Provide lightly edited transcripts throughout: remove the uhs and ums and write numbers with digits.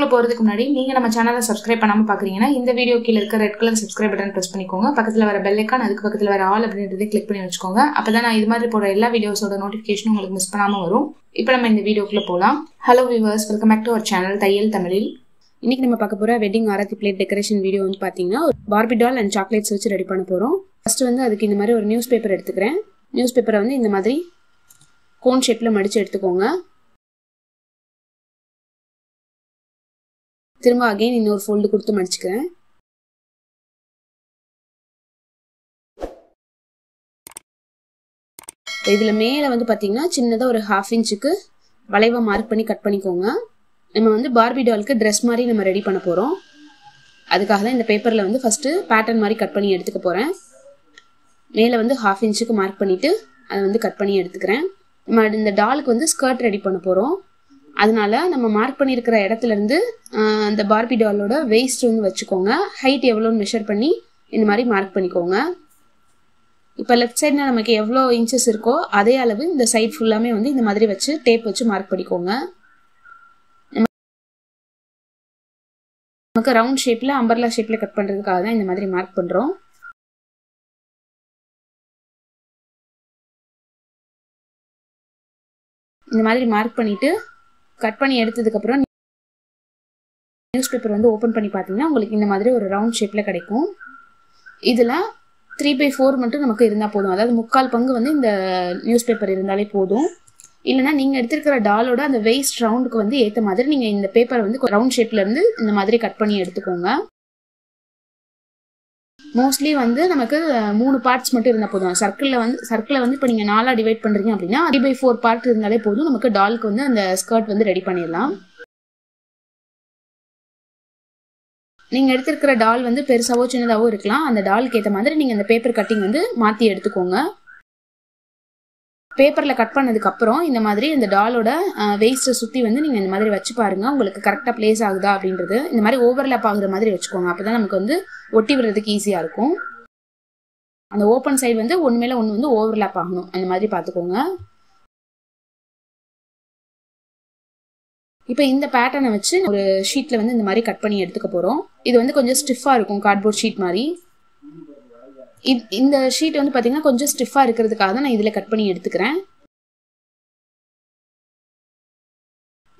வீடியோக்குள்ள போறதுக்கு முன்னாடி நீங்க நம்ம சேனலை சப்ஸ்கிரைப் பண்ணாம பாக்குறீங்கன்னா இந்த வீடியோ கீழ இருக்க red colour subscribe button press பண்ணிக்கோங்க. பக்கத்துல வர பெல் ஐகான் அதுக்கு பக்கத்துல வர ஆல் அப்படின்றதை கிளிக் பண்ணி வச்சுக்கோங்க. அப்பதான் நான் இது மாதிரி போற எல்லா வீடியோஸோட நோட்டிபிகேஷனும் உங்களுக்கு மிஸ் பண்ணாம வரும். இப்போ நம்ம இந்த வீடியோக்குள்ள போலாம். Hello viewers, welcome back to our channel தையல் தமிழில். இன்னைக்கு நம்ம பார்க்க போற wedding aarti plate decoration video வந்து பாத்தீங்கன்னா பார்பி டால் அண்ட் சாக்லேட்ஸ் வச்சு ரெடி பண்ண போறோம். ஃபர்ஸ்ட் வந்து அதுக்கு இந்த மாதிரி ஒரு நியூஸ் பேப்பர் எடுத்துக்கிறேன். நியூஸ் பேப்பரை வந்து இந்த மாதிரி கோன் ஷேப்ல மடிச்சு எடுத்துக்கோங்க. திரும்ப அகைன் இன்னொரு ஃபோல்டு கொடுத்து மடிச்சுக்கிறேன். இதுல மேல வந்து பாத்தீங்கன்னா சின்னதா ஒரு 1/2 இன்ச்சுக்கு வளைவா மார்க் பண்ணி கட் பண்ணிக்கோங்க. நம்ம வந்து பார்பி டாலுக்கு ட்ரெஸ் மாதிரி நம்ம ரெடி பண்ண போறோம். அதுக்காக தான் இந்த பேப்பர்ல வந்து ஃபர்ஸ்ட் பேட்டர்ன் மாதிரி கட் பண்ணி எடுத்துக்க போறேன். மேல வந்து 1/2 இன்ச்சுக்கு மார்க் பண்ணிட்டு அதை வந்து கட் பண்ணி எடுத்துக்கிறேன். நம்ம இந்த டாலுக்கு வந்து ஸ்கர்ட் ரெடி பண்ண போறோம். அதனால நம்ம மார்க் பண்ணியிருக்கிற இடத்துல இருந்து அந்த பார்பி டாலோட வெயிஸ்ட் வந்து வச்சுக்கோங்க. ஹைட் எவ்வளோன்னு மெஷர் பண்ணி இந்த மாதிரி மார்க் பண்ணிக்கோங்க. இப்போ லெஃப்ட் சைட்ல நமக்கு எவ்வளோ இன்ச்சஸ் இருக்கோ அதே அளவு இந்த சைட் ஃபுல்லாமே வந்து இந்த மாதிரி வச்சு டேப் வச்சு மார்க் பண்ணிக்கோங்க. நமக்கு ரவுண்ட் ஷேப்ல அம்பர்லா ஷேப்ல கட் பண்றதுக்காக தான் இந்த மாதிரி மார்க் பண்றோம். இந்த மாதிரி மார்க் பண்ணிட்டு கட் பண்ணி எடுத்ததுக்கு அப்புறம் நியூஸ் பேப்பர் வந்து ஓபன் பண்ணி பார்த்தீங்கன்னா உங்களுக்கு இந்த மாதிரி ஒரு ரவுண்ட் ஷேப்ல கிடைக்கும். இதுல 3/4 மட்டும் நமக்கு இருந்தா போதும். அதாவது 3/4 பங்கு வந்து இந்த நியூஸ் பேப்பர் இருந்தாலே போதும். இல்லைன்னா நீங்க எடுத்திருக்கிற டாலோட அந்த வெயிஸ்ட் ரவுண்டுக்கு வந்து ஏத்த மாதிரி நீங்க இந்த பேப்பரை வந்து ரவுண்ட் ஷேப்ல இருந்து இந்த மாதிரி கட் பண்ணி எடுத்துக்கோங்க. மோஸ்ட்லி வந்து நமக்கு 3 பார்ட்ஸ் மட்டும் இருந்தா போதும். சர்க்கிளை வந்து இப்போ நீங்க 4ஆ டிவைட் பண்றீங்க அப்படின்னா 3/4 பார்ட் இருந்தாலே போதும். நமக்கு டாலுக்கு வந்து அந்த ஸ்கர்ட் வந்து ரெடி பண்ணிடலாம். நீங்க எடுத்திருக்கிற டால் வந்து பெருசாவோ சின்னதாவோ இருக்கலாம். அந்த டாலுக்கு ஏற்ற மாதிரி நீங்க இந்த பேப்பர் கட்டிங் வந்து மாத்தி எடுத்துக்கோங்க. பேப்பர்ல கட் பண்ணதுக்கு அப்புறம் இந்த மாதிரி இந்த டாலோட வெயிஸ்ட சுத்தி வந்து நீங்க இந்த மாதிரி வச்சு பாருங்க. உங்களுக்கு கரெக்டா பிளேஸ் ஆகுதா அப்படின்றது. இந்த மாதிரி ஓவர்லாப் ஆகுற மாதிரி வச்சுக்கோங்க. அப்பதான் நமக்கு வந்து ஒட்டி விடுறதுக்கு ஈஸியா இருக்கும். அந்த ஓப்பன் சைடு வந்து ஒன்னு மேல ஒன்னு வந்து ஓவர்லாப் ஆகணும். அந்த மாதிரி பாத்துக்கோங்க. இப்போ இந்த பேட்டர்னை வச்சு ஒரு ஷீட்ல வந்து இந்த மாதிரி கட் பண்ணி எடுத்துக்க போறோம். இது வந்து கொஞ்சம் ஸ்டிஃபா இருக்கும், கார்ட்போர்ட் ஷீட் மாதிரி. இந்த ஷீட் வந்து பாத்தீங்கன்னா கொஞ்சம் ஸ்டிஃபா இருக்கிறதுக்காக தான் நான் இதுல கட் பண்ணி எடுத்துக்கிறேன்.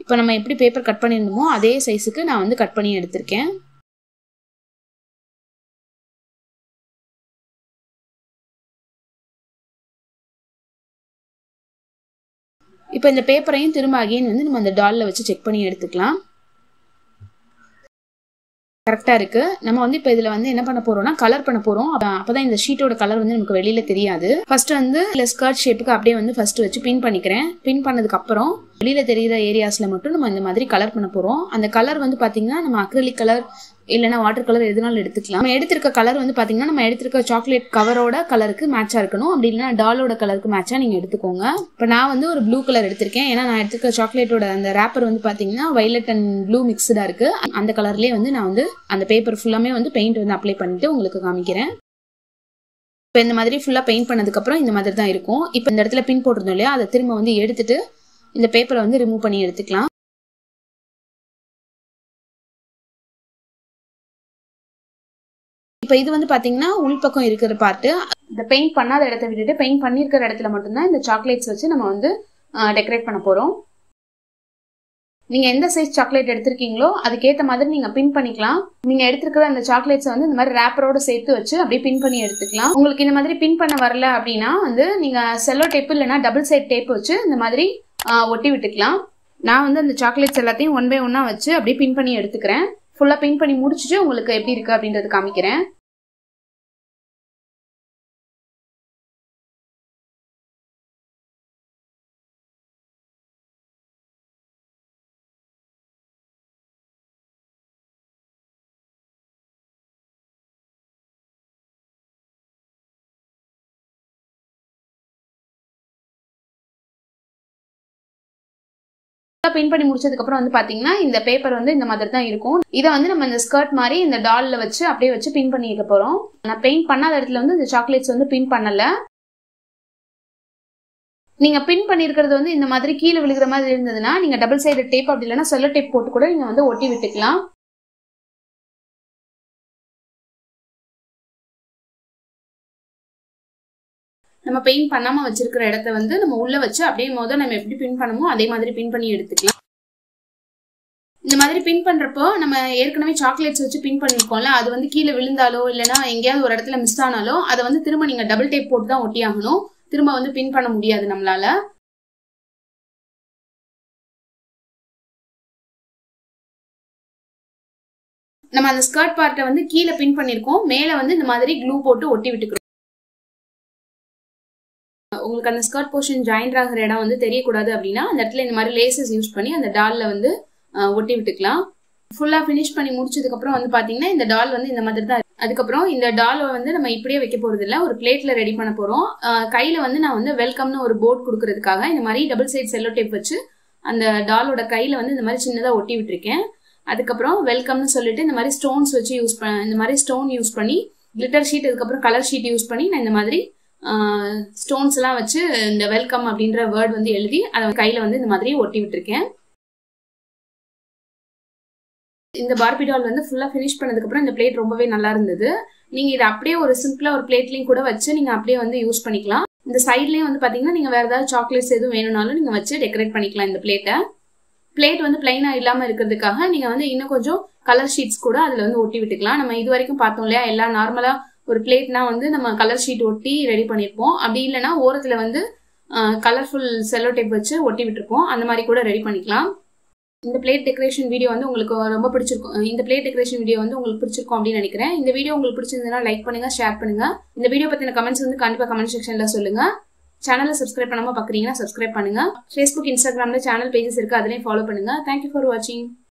இப்போ நம்ம எப்படி பேப்பர் கட் பண்ணிருந்தோமோ அதே சைஸுக்கு நான் வந்து கட் பண்ணி எடுத்திருக்கேன். இப்போ இந்த பேப்பரையும் திரும்ப அகைன் வந்து நம்ம அந்த டால்ல வச்சு செக் பண்ணி எடுத்துக்கலாம். கரெக்டா இருக்கு. நம்ம வந்து இப்போ இதுல வந்து என்ன பண்ண போறோம்னா கலர் பண்ண போறோம். அப்பதான் இந்த ஷீட்டோட கலர் வந்து நமக்கு வெளியில தெரியாது. ஃபர்ஸ்ட் வந்து இல்ல ஸ்கர்ட் ஷேப்புக்கு அப்படியே வந்து ஃபர்ஸ்ட் வச்சு பின் பண்ணிக்கிறேன். பின் பண்ணதுக்கு அப்புறம் வெளியில தெரியுற ஏரியாஸ்ல மட்டும் நம்ம இந்த மாதிரி கலர் பண்ண போறோம். அந்த கலர் வந்து பாத்தீங்கன்னா நம்ம அக்ரிலிக் கலர் இல்லைன்னா வாட்டர் கலர் எதுனாலும் எடுத்துக்கலாம். நம்ம எடுத்திருக்க கலர் வந்து பாத்தீங்கன்னா நம்ம எடுத்திருக்க சாக்லேட் கவரோட கலருக்கு மேட்சா இருக்கணும். அப்படி இல்லைன்னா டாலோட கலருக்கு மேட்சா நீங்க எடுத்துக்கோங்க. இப்ப நான் வந்து ஒரு ப்ளூ கலர் எடுத்திருக்கேன். ஏன்னா நான் எடுத்திருக்க சாக்லேட்டோட அந்த ரேப்பர் வந்து பாத்தீங்கன்னா வயலட் அண்ட் ப்ளூ மிக்ஸ்டா இருக்கு. அந்த கலர்லயே வந்து நான் வந்து அந்த பேப்பர் ஃபுல்லாமே வந்து பெயிண்ட் வந்து அப்ளை பண்ணிட்டு உங்களுக்கு காமிக்கிறேன். இப்போ இந்த மாதிரி ஃபுல்லா பெயிண்ட் பண்ணதுக்கு அப்புறம் இந்த மாதிரி தான் இருக்கும். இப்போ இந்த இடத்துல பின் போட்டிருந்தோம் இல்லையா, அதை திரும்ப வந்து எடுத்துட்டு இந்த பேப்பரை வந்து ரிமூவ் பண்ணி எடுத்துக்கலாம். இப்போ இது வந்து பாத்தீங்கன்னா உள்பக்கம் இருக்கிற பார்ட். இந்த பெயிண்ட் பண்ணாத இடத்த விட்டுட்டு பெயிண்ட் பண்ணிருக்கிற இடத்துல மட்டும்தான் இந்த சாக்லேட்ஸ் வச்சு நம்ம வந்து டெக்கரேட் பண்ண போறோம். நீங்க எந்த சைஸ் சாக்லேட் எடுத்திருக்கீங்களோ அதுக்கேற்ற மாதிரி நீங்க பின் பண்ணிக்கலாம். நீங்க எடுத்திருக்கிற அந்த சாக்லேட்ஸ் வந்து இந்த மாதிரி ரேப்பரோட சேர்த்து வச்சு அப்படியே பின் பண்ணி எடுத்துக்கலாம். உங்களுக்கு இந்த மாதிரி பின் பண்ண வரல அப்படின்னா வந்து நீங்க செல்லோ டேப் இல்லைன்னா டபுள் சைட் டேப் வச்சு இந்த மாதிரி ஒட்டி விட்டுக்கலாம். நான் வந்து அந்த சாக்லேட்ஸ் எல்லாத்தையும் 1 by 1 வச்சு அப்படியே பின் பண்ணி எடுத்துக்கிறேன். ஃபுல்லா பின் பண்ணி முடிச்சுட்டு உங்களுக்கு எப்படி இருக்கு அப்படின்றது காமிக்கிறேன். பின் பண்ணி முடிச்சதுக்கு அப்புறம் வந்து பாத்தீங்கன்னா இந்த பேப்பர் வந்து இந்த மாதிரி தான் இருக்கும். இதை வந்து நம்ம இந்த ஸ்கர்ட் மாதிரி இந்த டால்ல வச்சு அப்படியே வச்சு பின் பண்ணிக்க போறோம். நான் பெயிண்ட் பண்ணாத இடத்துல வந்து இந்த சாக்லேட்ஸ் வந்து பின் பண்ணல. நீங்க பின் பண்ணிருக்கிறது வந்து இந்த மாதிரி கீழே விழுகிற மாதிரி இருந்ததுன்னா நீங்க டபுள் சைடு டேப் அப்படி இல்லைன்னா செல்லோ டேப் போட்டு கூட நீங்க வந்து ஒட்டி விட்டுக்கலாம். நம்ம பெயிண்ட் பண்ணாம வச்சிருக்கிற இடத்த வந்து நம்ம உள்ள வச்சு அப்படியே நம்ம எப்படி பின் பண்ணுமோ அதே மாதிரி பின் பண்ணி எடுத்துக்கலாம். இந்த மாதிரி பின் பண்றப்போ நம்ம ஏற்கனவே சாக்லேட்ஸ் வச்சு பின் பண்ணிருக்கோம்ல, அது வந்து கீழே விழுந்தாலோ இல்லைன்னா எங்கேயாவது ஒரு இடத்துல மிஸ் ஆனாலோ அதை வந்து திரும்ப நீங்க டபுள் டேப் போட்டு தான் ஒட்டி ஆகணும். திரும்ப வந்து பின் பண்ண முடியாது நம்மளால. நம்ம அந்த ஸ்கர்ட் பார்ட்டை வந்து கீழே பின் பண்ணிருக்கோம், மேல வந்து இந்த மாதிரி க்ளூ போட்டு ஒட்டி விட்டுக்கிறோம். உங்களுக்கு அந்த ஸ்கர்ட் போர்ஷன் ஜாயிண்ட் ஆகிற இடம் வந்து தெரியக்கூடாது அப்படின்னா அந்த இடத்துல இந்த மாதிரி லேசஸ் யூஸ் பண்ணி அந்த டால்ல வந்து ஒட்டி விட்டுக்கலாம். ஃபுல்லா ஃபினிஷ் பண்ணி முடிச்சதுக்கு அப்புறம் வந்து பாத்தீங்கன்னா இந்த டால் வந்து இந்த மாதிரி தான். அதுக்கப்புறம் இந்த டால் வந்து நம்ம இப்படியே வைக்க போறது இல்ல, ஒரு பிளேட்ல ரெடி பண்ண போறோம். கையில வந்து நான் வந்து வெல்கம்னு ஒரு போர்ட் கொடுக்கறதுக்காக இந்த மாதிரி டபுள் சைட் செல்லோ டேப் வச்சு அந்த டாலோட கையில வந்து இந்த மாதிரி சின்னதா ஒட்டி விட்டுருக்கேன். அதுக்கப்புறம் வெல்கம்னு சொல்லிட்டு இந்த மாதிரி ஸ்டோன்ஸ் வச்சு இந்த மாதிரி ஸ்டோன் யூஸ் பண்ணி கிளிட்டர் ஷீட் அதுக்கப்புறம் கலர் ஷீட் யூஸ் பண்ணி நான் இந்த மாதிரி ஸ்டோன்ஸ் எல்லாம் வச்சு இந்த வெல்கம் அப்படின்ற வேர்ட் வந்து எழுதி அதை கையில வந்து இந்த மாதிரி ஒட்டி விட்டுருக்கேன். இந்த பார்பி டால் வந்து ஃபுல்லா ஃபினிஷ் பண்ணதுக்கு அப்புறம் இந்த பிளேட் ரொம்பவே நல்லா இருந்தது. நீங்க இதை அப்படியே ஒரு சிம்பிளா ஒரு பிளேட்லயும் கூட வச்சு நீங்க அப்படியே வந்து யூஸ் பண்ணிக்கலாம். இந்த சைட்லயும் வந்து பாத்தீங்கன்னா நீங்க வேற ஏதாவது சாக்லேட்ஸ் எதுவும் வேணும்னாலும் நீங்க வச்சு டெக்கரேட் பண்ணிக்கலாம். இந்த பிளேட் வந்து பிளைனா இல்லாம இருக்கிறதுக்காக நீங்க வந்து இன்னும் கொஞ்சம் கலர் ஷீட்ஸ் கூட அதுல வந்து ஒட்டி விட்டுக்கலாம். நம்ம இது வரைக்கும் பார்த்தோம் இல்லையா, எல்லாம் நார்மலா ஒரு பிளேட்னா வந்து நம்ம கலர் ஷீட் ஒட்டி ரெடி பண்ணிருப்போம். அப்படி இல்லைன்னா ஓரத்துல வந்து கலர்ஃபுல் செல்லோ டேப் வச்சு ஒட்டி விட்டுருப்போம். அந்த மாதிரி கூட ரெடி பண்ணிக்கலாம். இந்த பிளேட் டெக்கரேஷன் வீடியோ வந்து உங்களுக்கு ரொம்ப பிடிச்சிருக்கும். இந்த பிளேட் டெக்கரேஷன் வீடியோ வந்து உங்களுக்கு பிடிச்சிருக்கும் அப்படின்னு நினைக்கிறேன். இந்த வீடியோ உங்களுக்கு பிடிச்சிருந்ததுன்னா லைக் பண்ணுங்க, ஷேர் பண்ணுங்க. இந்த வீடியோ பத்தின கமெண்ட்ஸ் வந்து கண்டிப்பா கமெண்ட் செக்ஷன்ல சொல்லுங்க. சேனலை சப்ஸ்கிரைப் பண்ணாம பாக்குறீங்கன்னா சப்ஸ்கிரைப் பண்ணுங்க. Facebook, Instagramல சேனல் பேஜஸ் இருக்கு, அதுலயும் ஃபாலோ பண்ணுங்க. தேங்க்யூ ஃபார் வாட்சிங்.